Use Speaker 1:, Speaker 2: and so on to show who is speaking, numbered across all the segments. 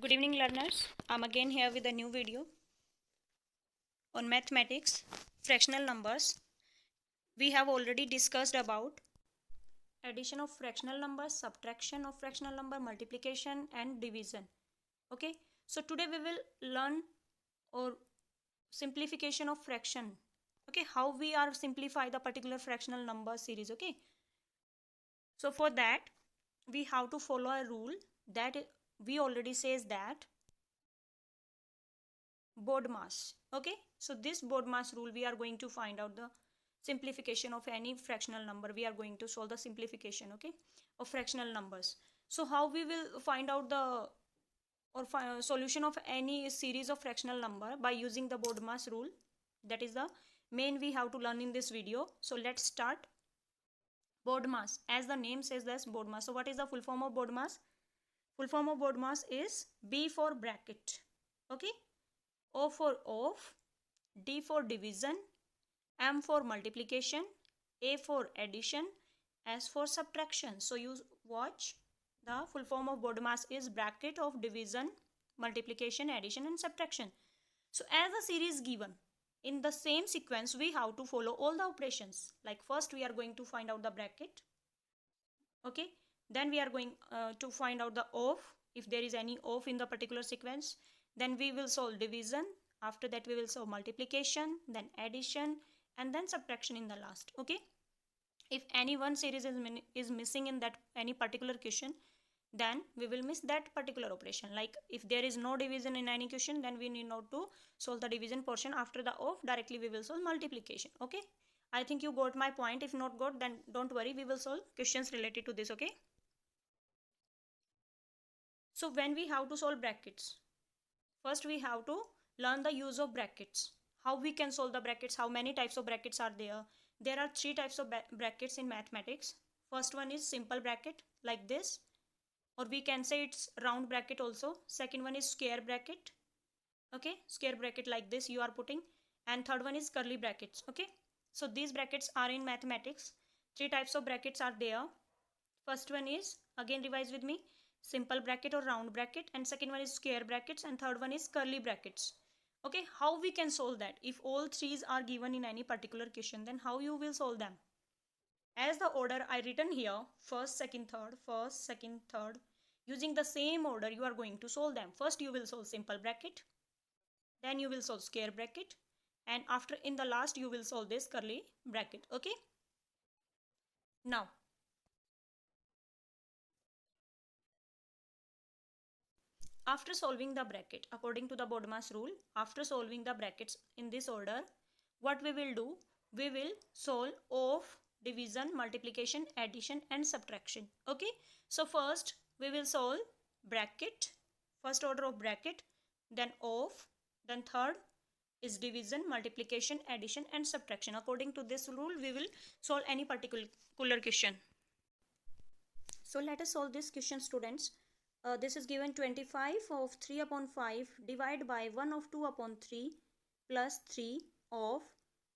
Speaker 1: Good evening learners, I'm again here with a new video on mathematics, fractional numbers. We have already discussed about addition of fractional numbers, subtraction of fractional number, multiplication and division. Okay, so today we will learn or simplification of fraction. Okay, how we are simplify the particular fractional number series. Okay, so for that we have to follow a rule that we already says that BODMAS. Okay, so this BODMAS rule we are going to find out the simplification of any fractional number. We are going to solve the simplification, okay, of fractional numbers. So how we will find out the solution of any series of fractional number? By using the BODMAS rule. That is the main we have to learn in this video. So let's start. BODMAS, as the name says, that's BODMAS. So what is the full form of BODMAS? Full form of BODMAS is B for bracket, okay, O for off, D for division, M for multiplication, A for addition, S for subtraction. So you watch, the full form of BODMAS is bracket of division, multiplication, addition and subtraction. So as the series given, in the same sequence we have to follow all the operations. Like first we are going to find out the bracket, okay, then we are going to find out the off, if there is any off in the particular sequence. Then we will solve division, after that we will solve multiplication, then addition and then subtraction in the last. Okay, if any one series is missing in that any particular question, then we will miss that particular operation. Like if there is no division in any question, then we need not to solve the division portion. After the off, directly we will solve multiplication. Okay, I think you got my point. If not got, then don't worry, we will solve questions related to this. Okay, so when we have to solve brackets, first we have to learn the use of brackets. How we can solve the brackets, how many types of brackets are there. There are three types of brackets in mathematics. First one is simple bracket like this, or we can say it's round bracket also. Second one is square bracket, okay, square bracket like this you are putting. And third one is curly brackets. Okay, so these brackets are in mathematics. Three types of brackets are there. First one is, again revise with me, simple bracket or round bracket, and second one is square brackets, and third one is curly brackets. Okay, how we can solve that? If all threes are given in any particular question, then how you will solve them? As the order I written here, first, second, third, using the same order you are going to solve them. First you will solve simple bracket, then you will solve square bracket, and after in the last you will solve this curly bracket. Okay, now after solving the bracket according to the BODMAS rule, after solving the brackets in this order, what we will do, we will solve of division, multiplication, addition and subtraction. Okay, so first we will solve bracket, first order of bracket, then of, then third is division, multiplication, addition and subtraction. According to this rule we will solve any particular question. So let us solve this question, students. This is given 25 of 3 upon 5 divided by 1 of 2 upon 3 plus 3 of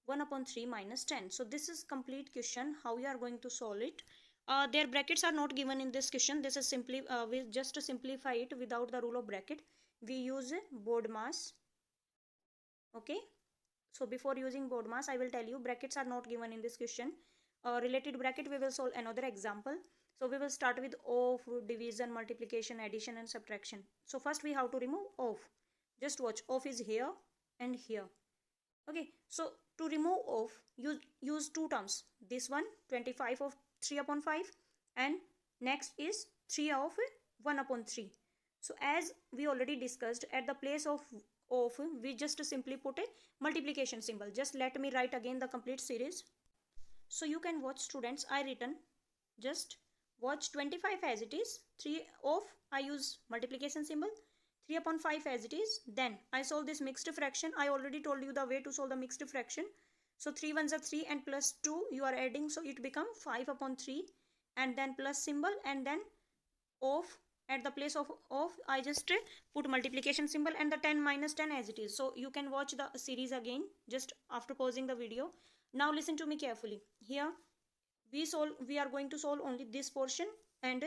Speaker 1: 1 upon 3 minus 10. So this is complete question. How we are going to solve it? Their brackets are not given in this question. This is simply, we just to simplify it without the rule of bracket, we use BODMAS. Okay. So before using BODMAS, I will tell you brackets are not given in this question. Related bracket, we will solve another example. So we will start with of, division, multiplication, addition and subtraction. So first we have to remove of. Just watch, of is here and here. Okay, so to remove of, use two terms. This one 25 of 3 upon 5 and next is 3 of 1 upon 3. So as we already discussed, at the place of we just simply put a multiplication symbol. Just let me write again the complete series. So you can watch, students, I written, just watch 25 as it is, 3 of, I use multiplication symbol, 3 upon 5 as it is. Then I solve this mixed fraction. I already told you the way to solve the mixed fraction. So 3 ones are 3 and plus 2 you are adding, so it become 5 upon 3 and then plus symbol and then of. At the place of I just put multiplication symbol and the 10 minus 10 as it is. So you can watch the series again just after pausing the video. Now listen to me carefully. Here we are going to solve only this portion and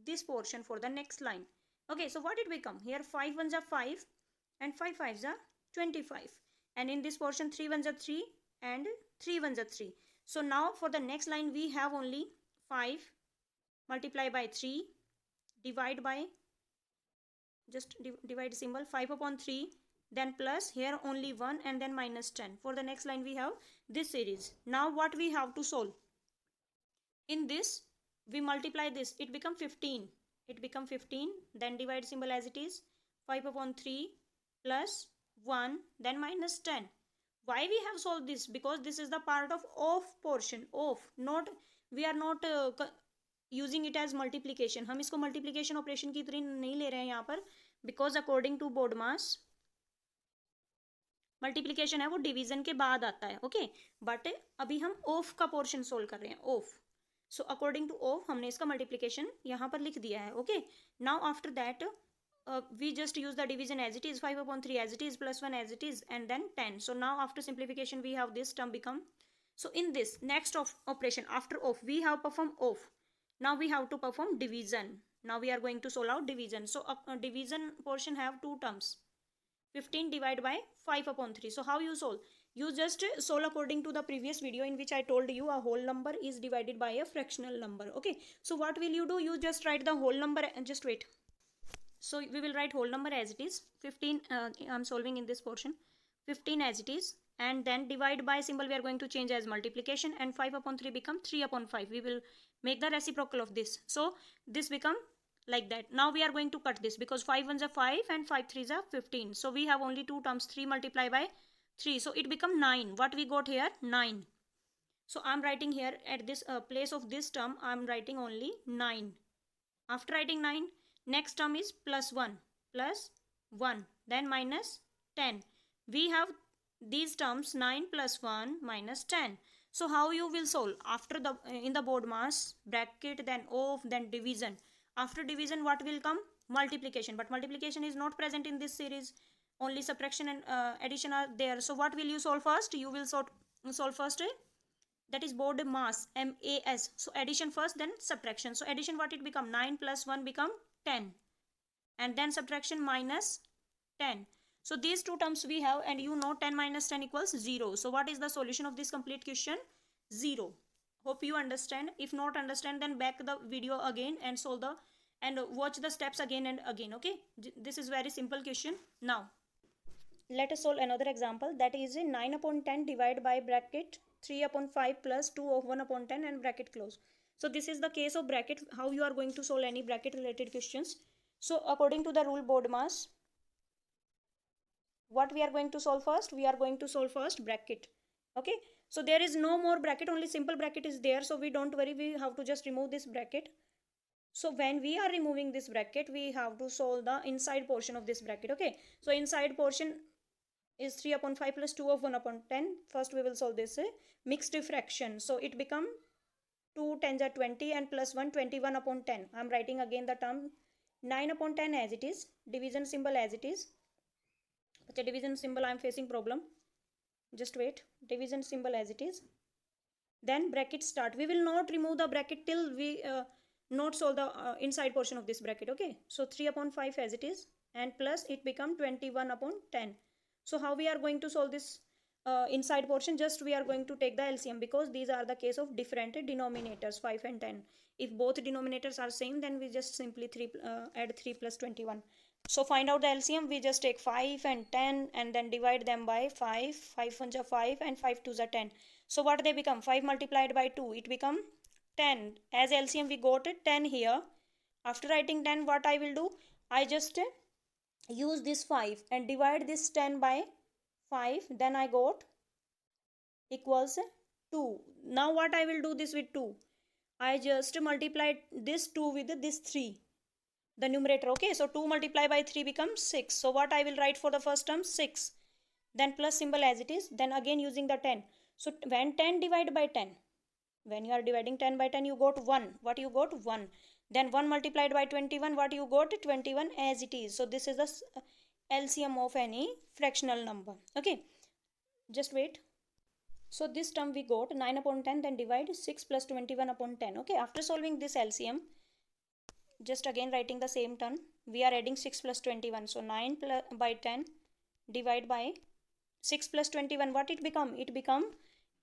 Speaker 1: this portion for the next line. Okay, so what did become? Here 5 ones are 5 and 5 fives are 25. And in this portion 3 ones are 3 and 3 ones are 3. So now for the next line we have only 5 multiply by 3 divide by, just divide symbol, 5 upon 3, then plus here only 1 and then minus 10. For the next line we have this series. Now what we have to solve? In this we multiply this, it become 15. It become 15, then divide symbol as it is, 5 upon 3 plus 1 then minus 10. Why we have solved this? Because this is the part of portion, of, not, we are not using it as multiplication. हम इसको multiplication operation की तरह नहीं ले रहे हैं यहाँ पर, because according to BODMAS multiplication है वो डिवीजन के बाद आता है. ओके, बट अभी हम ऑफ का पोर्शन सोल्व कर रहे हैं, of. So according two of हमने इसका मल्टीप्लीकेशन यहाँ पर लिख दिया है. Okay, now after that we just use the division as it is, 5 upon 3 as it is, plus 1 as it is, and then 10. So now after simplification we have this term become. So in this next of operation after of we have performed of. Now we have to perform division. Now we are going to solve out division. So division portion have two terms, 15 divided by 5 upon 3. So how you solve? You just solve according to the previous video in which I told you a whole number is divided by a fractional number. Okay, so what will you do? You just write the whole number and just wait. So we will write whole number as it is, 15, I'm solving in this portion, 15 as it is, and then divide by symbol we are going to change as multiplication, and 5 upon 3 become 3 upon 5. We will make the reciprocal of this. So this become like that. Now we are going to cut this because 5 ones are 5 and 5 threes are 15. So we have only two terms, 3 multiplied by 3. So it become 9. What we got here? 9. So I'm writing here at this place of this term, I'm writing only 9. After writing 9, next term is plus 1, then minus 10. We have these terms 9 plus 1 minus 10. So how you will solve? After the in the BODMAS bracket, then of, then division. After division what will come? Multiplication. But multiplication is not present in this series. Only subtraction and addition are there. So what will you solve first? You will solve first that is BODMAS, MAS. So addition first, then subtraction. So addition what it become? 9 plus 1 become 10, and then subtraction minus 10. So these two terms we have, and you know 10 minus 10 equals 0. So what is the solution of this complete question? 0. Hope you understand. If not understand, then back the video again and solve the and watch the steps again and again. Okay, this is very simple question. Now let us solve another example, that is 9 upon 10 divided by bracket 3 upon 5 plus 2 of 1 upon 10 and bracket close. So this is the case of bracket, how you are going to solve any bracket related questions. So according to the rule BODMAS, what we are going to solve first? We are going to solve first bracket. Okay, so there is no more bracket, only simple bracket is there. So we don't worry, we have to just remove this bracket. So when we are removing this bracket, we have to solve the inside portion of this bracket. Okay, so inside portion is 3 upon 5 plus 2 of 1 upon 10. First we will solve this mixed fraction. So it become 2 10s are 20 and plus 1 21 upon 10. I am writing again the term 9 upon 10 as it is, division symbol as it is. But the division symbol I am facing problem. Just wait, division symbol as it is. Then bracket start. We will not remove the bracket till we not solve the inside portion of this bracket. Okay, so 3 upon 5 as it is, and plus it become 21 upon 10. So how we are going to solve this inside portion? Just we are going to take the LCM, because these are the case of different denominators, 5 and 10. If both denominators are same, then we just simply add 3 plus 21. So find out the LCM. We just take 5 and 10 and then divide them by 5. 5 ones are 5 and 5 twos are 10. So what they become? 5 multiplied by 2, it become 10. As LCM we got 10 here. After writing 10, what I will do? I just use this 5 and divide this 10 by 5. Then I got equals 2. Now what I will do this with 2? I just multiply this 2 with this 3. The numerator. Okay, so 2 multiplied by 3 becomes 6. So what I will write for the first term? 6. Then plus symbol as it is. Then again using the 10. So when 10 divided by 10, when you are dividing 10 by 10, you got 1. What you got? 1. Then 1 multiplied by 21, what you got? 21 as it is. So this is the LCM of any fractional number. Okay, just wait. So this term we got 9 upon 10, then divide 6 plus 21 upon 10. Okay, after solving this LCM, just again writing the same term, we are adding 6 plus 21. So 9 by 10 divide by 6 plus 21. What it become? It become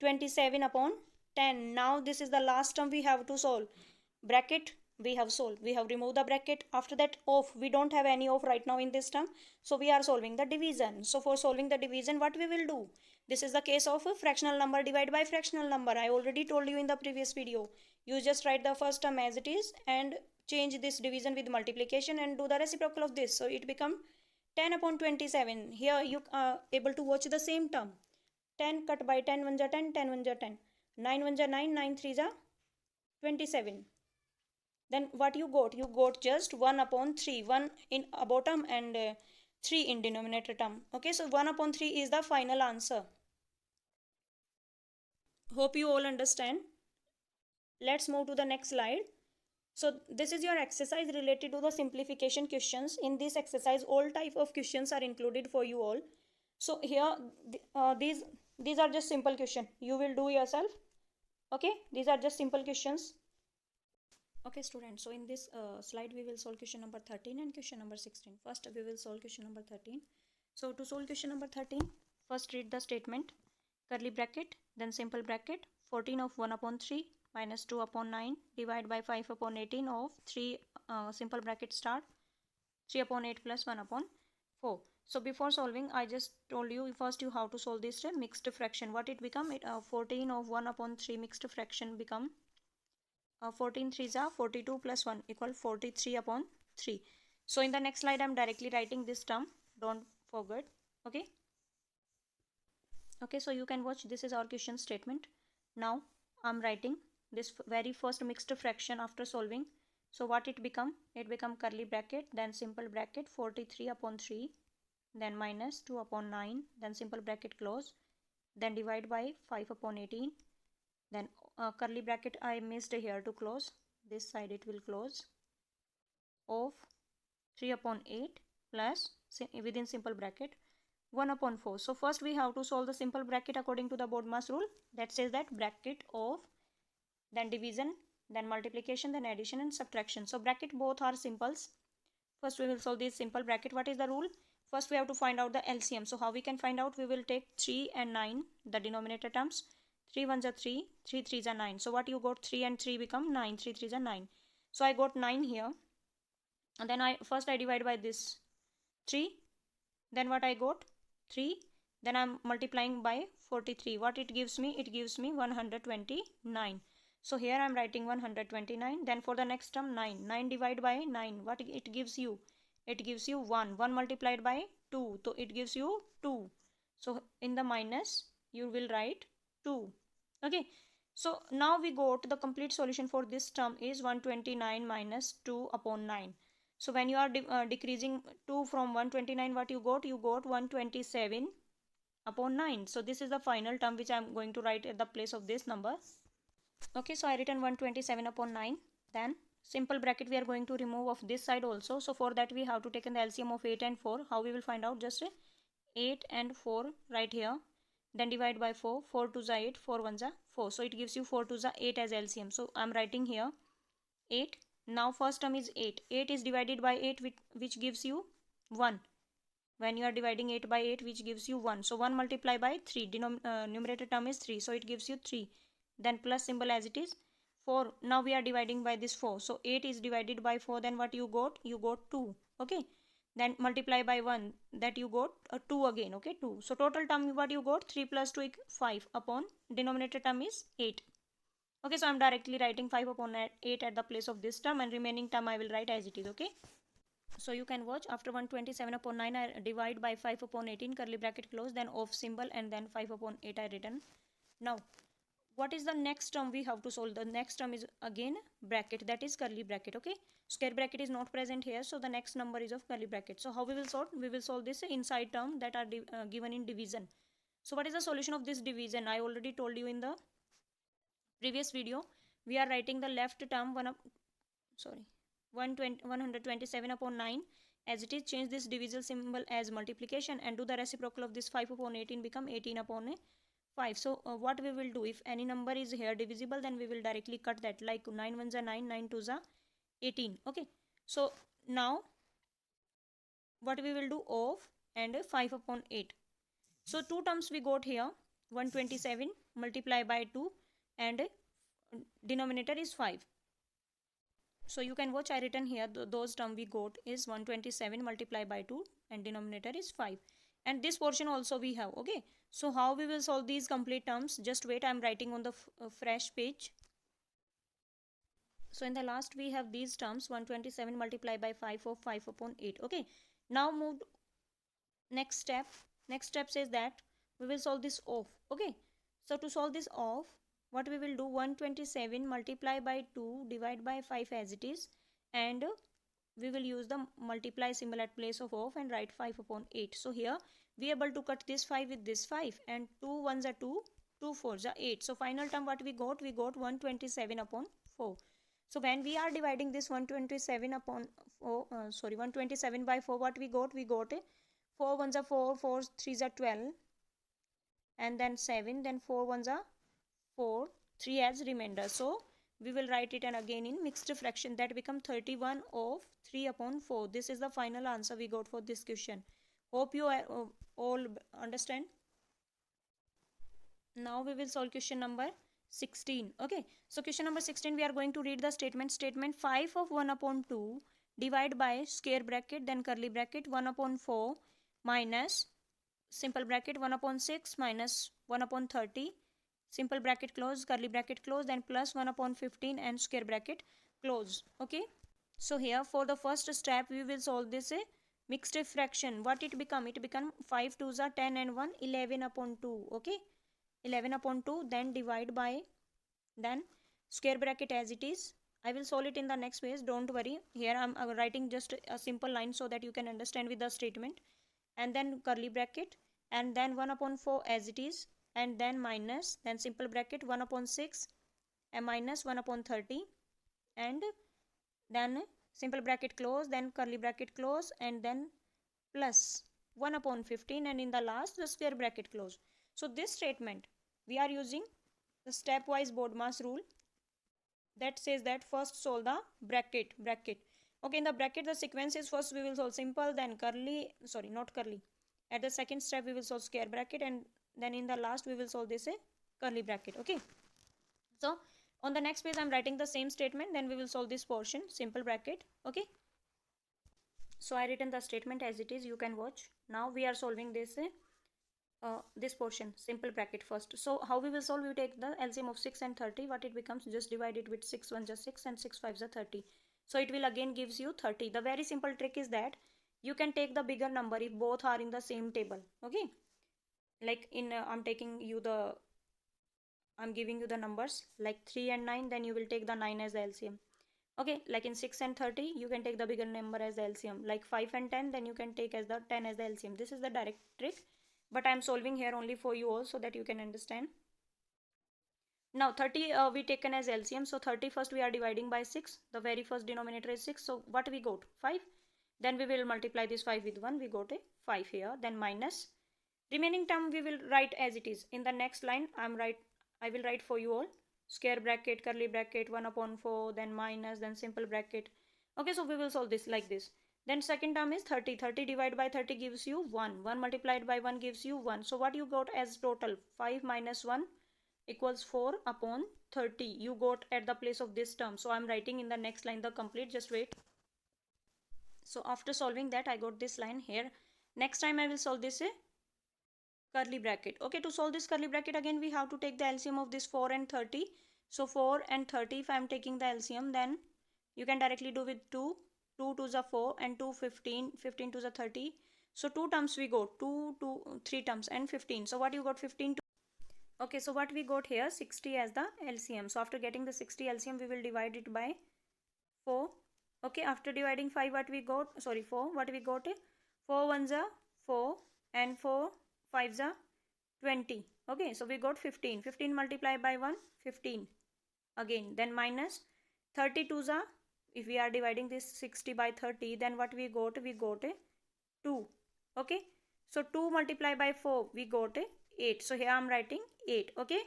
Speaker 1: 27 upon 10. Now this is the last term we have to solve. Bracket we have solved. We have removed the bracket. After that off. We don't have any off right now in this term. So we are solving the division. So for solving the division, what we will do? This is the case of a fractional number divided by fractional number. I already told you in the previous video. You just write the first term as it is and change this division with multiplication and do the reciprocal of this. So it become 10 upon 27. Here you are able to watch the same term. 10 cut by 10 1 ja 10, 10 1 ja 10. 9 1 ja 9, 9 3 ja 27. Then what you got? You got just 1 upon 3. 1 in bottom and 3 in denominator term. Okay, so 1 upon 3 is the final answer. Hope you all understand. Let's move to the next slide. So this is your exercise related to the simplification questions. In this exercise, all type of questions are included for you all. So here, these are just simple questions. You will do yourself. Okay, these are just simple questions. Okay, students. So in this slide, we will solve question number 13 and question number 16. First, we will solve question number 13. So to solve question number 13, first read the statement. Curly bracket, then simple bracket. 14 of 1 upon 3 minus 2 upon 9 divide by 5 upon 18 of 3 simple bracket start 3 upon 8 plus 1 upon 4. So before solving, I just told you first you have to solve this mixed fraction. What it become? 14 of 1 upon 3 mixed fraction become 14 3s are 42 plus 1 equal 43 upon 3. So in the next slide, I am directly writing this term. Don't forget. Okay. Okay, so you can watch. This is our question statement. Now I'm writing this very first mixed fraction after solving. So what it become? It become curly bracket, then simple bracket 43 upon 3, then minus 2 upon 9, then simple bracket close, then divide by 5 upon 18, then curly bracket I missed here to close. This side it will close of 3 upon 8 plus within simple bracket 1 upon 4. So first we have to solve the simple bracket according to the BODMAS rule that says that bracket of, then division, then multiplication, then addition and subtraction. So bracket both are simples. First we will solve this simple bracket. What is the rule? First we have to find out the LCM. So how we can find out? We will take 3 and 9, the denominator terms. 3 1s are 3, 3 3s are 9. So what you got? 3 and 3 become 9, 3 3s are 9. So I got 9 here. And then I divide by this 3. Then what I got? 3. Then I'm multiplying by 43. What it gives me? It gives me 129. So here I'm writing 129. Then for the next term 9. 9 divided by 9. What it gives you? It gives you 1. 1 multiplied by 2. So it gives you 2. So in the minus you will write 2. Okay. So now we got the complete solution for this term is 129 minus 2 upon 9. So when you are decreasing 2 from 129, what you got? You got 127 upon 9. So this is the final term which I am going to write at the place of this number. Okay, so I written 127 upon 9. Then simple bracket we are going to remove of this side also. So for that we have to take in the LCM of 8 and 4. How we will find out? Just 8 and 4 right here. Then divide by 4. 4 2s are 8. 4 1s are 4. So it gives you 4 2s are 8 as LCM. So I am writing here 8. Now first term is 8. 8 is divided by 8 which gives you 1. When you are dividing 8 by 8 which gives you 1. So 1 multiplied by 3. Numerator term is 3. So it gives you 3. Then plus symbol as it is 4. Now we are dividing by this 4. So 8 is divided by 4. Then what you got? You got 2. Okay. Then multiply by 1. That you got 2 again. Okay. 2. So total term what you got? 3 plus 2 5 upon denominator term is 8. Okay, so I am directly writing 5 upon 8 at the place of this term and remaining term I will write as it is, okay. So you can watch after 127 upon 9 I divide by 5 upon 18 curly bracket close, then off symbol and then 5 upon 8 I written. Now what is the next term we have to solve? The next term is again bracket, that is curly bracket, okay. Square bracket is not present here, so the next number is of curly bracket. So how we will solve? We will solve this inside term that are given in division. So what is the solution of this division? I already told you in the previous video. We are writing the left term 127 upon 9 as it is. Change this division symbol as multiplication and do the reciprocal of this 5 upon 18 become 18 upon 5. So what we will do, if any number is here divisible, then we will directly cut that, like 9 1s are 9, 9 2s are 18. Okay, so now what we will do of and 5 upon 8. So two terms we got here, 127 multiply by 2 and denominator is 5. So you can watch, I written here those term we got is 127 multiply by 2 and denominator is 5. And this portion also we have. Okay. So how we will solve these complete terms? Just wait, I am writing on the fresh page. So in the last we have these terms 127 multiplied by 5 of 5 upon 8. Okay. Now move next step. Next step says that we will solve this off. Okay. So to solve this off, what we will do, 127 multiply by 2 divide by 5 as it is, and we will use the multiply symbol at place of off and write 5 upon 8. So here we able to cut this 5 with this 5, and 2 ones are 2, 2 fours are 8. So final term what we got 127 upon 4. So when we are dividing this 127 upon 4, 127 by 4, what we got 4 ones are 4, 4 threes are 12, and then 7, then 4 ones are 4, 3 as remainder. So we will write it and again in mixed fraction, that become 31 of 3 upon 4. This is the final answer we got for this question. Hope you all understand. Now we will solve question number 16. Okay, so question number 16 we are going to read the statement. 5 of 1 upon 2 divide by square bracket then curly bracket 1 upon 4 minus simple bracket 1 upon 6 minus 1 upon 30 simple bracket close curly bracket close, then plus 1 upon 15 and square bracket close. Okay, so here for the first step we will solve this mixed fraction. What it become? It become 5 2s are 10 and 1 11 upon 2. Okay, 11 upon 2, then divide by, then square bracket as it is. I will solve it in the next page, don't worry. Here I am writing just a simple line so that you can understand with the statement, and then curly bracket, and then 1 upon 4 as it is, and then minus, then simple bracket 1 upon 6 and minus 1 upon 30, and then simple bracket close, then curly bracket close, and then plus 1 upon 15, and in the last the square bracket close. So this statement we are using the stepwise BODMAS rule that says that first solve the bracket. Okay, in the bracket the sequence is first we will solve simple, then curly, not curly. At the second step we will solve square bracket, and then in the last we will solve this curly bracket. Okay, so on the next page I am writing the same statement, then we will solve this portion simple bracket. Okay, so I written the statement as it is, you can watch. Now we are solving this portion simple bracket first. So how we will solve? We take the LCM of 6 and 30. What it becomes? Just divide it with 6 1s are 6 and 6 5s are 30. So it will again gives you 30. The very simple trick is that you can take the bigger number if both are in the same table. Okay, like in I'm giving you the numbers like 3 and 9, then you will take the 9 as the LCM. Okay, like in 6 and 30 you can take the bigger number as the LCM. Like 5 and 10, then you can take as the 10 as the LCM. This is the direct trick, but I am solving here only for you all so that you can understand. Now 30 we taken as LCM, so 30 first we are dividing by 6. The very first denominator is 6, so what we got? 5. Then we will multiply this 5 with 1, we got a 5 here, then minus. Remaining term we will write as it is. In the next line I will write for you all square bracket, curly bracket, 1 upon 4, then minus, then simple bracket. Okay, so we will solve this like this. Then second term is 30. 30 divided by 30 gives you 1. 1 multiplied by 1 gives you 1. So what you got as total? 5 minus 1 equals 4 upon 30. You got at the place of this term. So I am writing in the next line the complete. Just wait. So after solving that I got this line here. Next time I will solve this curly bracket. Okay, to solve this curly bracket again we have to take the LCM of this 4 and 30. So 4 and 30, if I am taking the LCM, then you can directly do with 2. 2 2s are 4 and 2 15, 15 2s are 30. So 2 terms we got, 3 terms and 15. So what you got? 15. Okay, so what we got here? 60 as the LCM. So after getting the 60 LCM we will divide it by 4. Okay, after dividing 5 what we got? 4. What we got? 4 1s are 4 and 4 5s are 20. Okay, so we got 15. 15 multiplied by 1, 15. Again, then minus 32s are, if we are dividing this 60 by 30, then what we got? We got a 2. Okay, so 2 multiplied by 4, we got a 8. So here I am writing 8. Okay,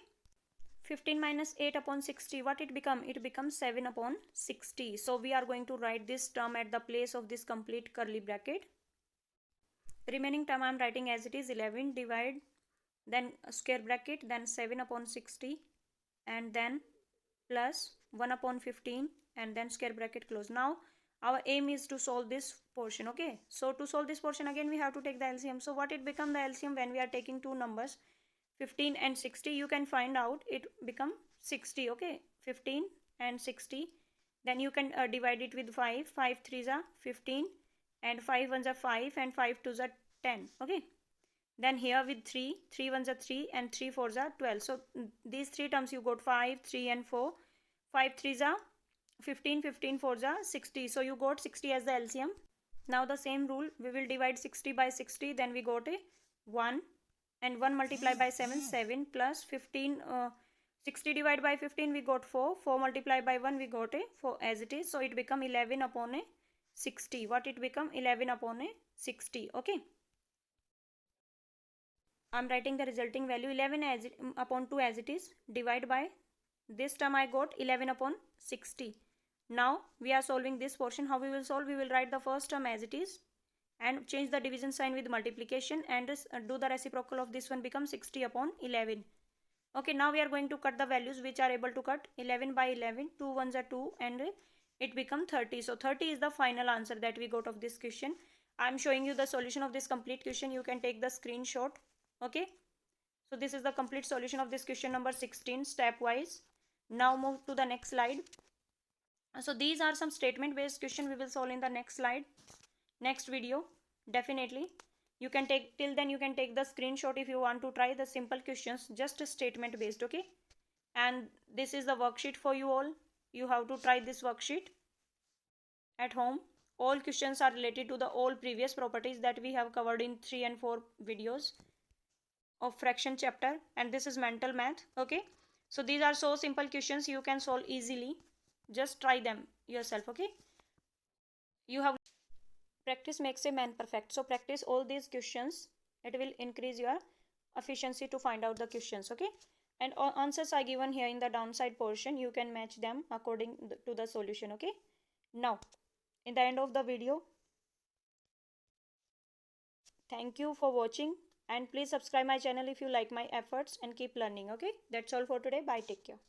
Speaker 1: 15 minus 8 upon 60, what it become? It becomes 7 upon 60. So we are going to write this term at the place of this complete curly bracket. remaining term I am writing as it is. 11 divide, then square bracket, then 7 upon 60, and then plus 1 upon 15, and then square bracket close. Now our aim is to solve this portion. Okay, so to solve this portion, again we have to take the LCM. So what it become the LCM when we are taking two numbers 15 and 60? You can find out it become 60. Okay, 15 and 60, then you can divide it with 5. 5 3s are 15, and 5 1s are 5, and 5 2s are 10. Okay, then here with 3, 3 1s are 3, and 3 4s are 12. So these three terms you got 5 3 and 4. 5 3s are 15, 15 4s are 60. So you got 60 as the LCM. Now the same rule, we will divide 60 by 60, then we got a 1, and 1 multiplied by 7, 7 plus 15, 60 divided by 15 we got 4, 4 multiplied by 1 we got a 4 as it is. So it become 11 upon a 60. What it become? 11 upon a 60. Okay, I am writing the resulting value 11 as upon 2 as it is. Divide by this term I got 11 upon 60. Now we are solving this portion. How we will solve? We will write the first term as it is and change the division sign with multiplication, and do the reciprocal of this one, become 60 upon 11. Okay, now we are going to cut the values which are able to cut. 11 by 11, 2 ones are 2, and it become 30. So 30 is the final answer that we got of this question. I am showing you the solution of this complete question. You can take the screenshot. Okay, so this is the complete solution of this question number 16 stepwise. Now move to the next slide. So these are some statement based question we will solve in the next slide, next video. Definitely you can take, till then you can take the screenshot if you want to try the simple questions, just statement based. Okay, and this is the worksheet for you all. You have to try this worksheet at home. All questions are related to the all previous properties that we have covered in 3 and 4 videos of fraction chapter, and this is mental math. Okay, so these are so simple questions you can solve easily. Just try them yourself. Okay, you have, practice makes a man perfect. So practice all these questions. It will increase your efficiency to find out the questions. Okay, and answers are given here in the downside portion. You can match them according to the solution. Okay, now in the end of the video, thank you for watching, and please subscribe my channel if you like my efforts, and keep learning. Okay, that's all for today. Bye, take care.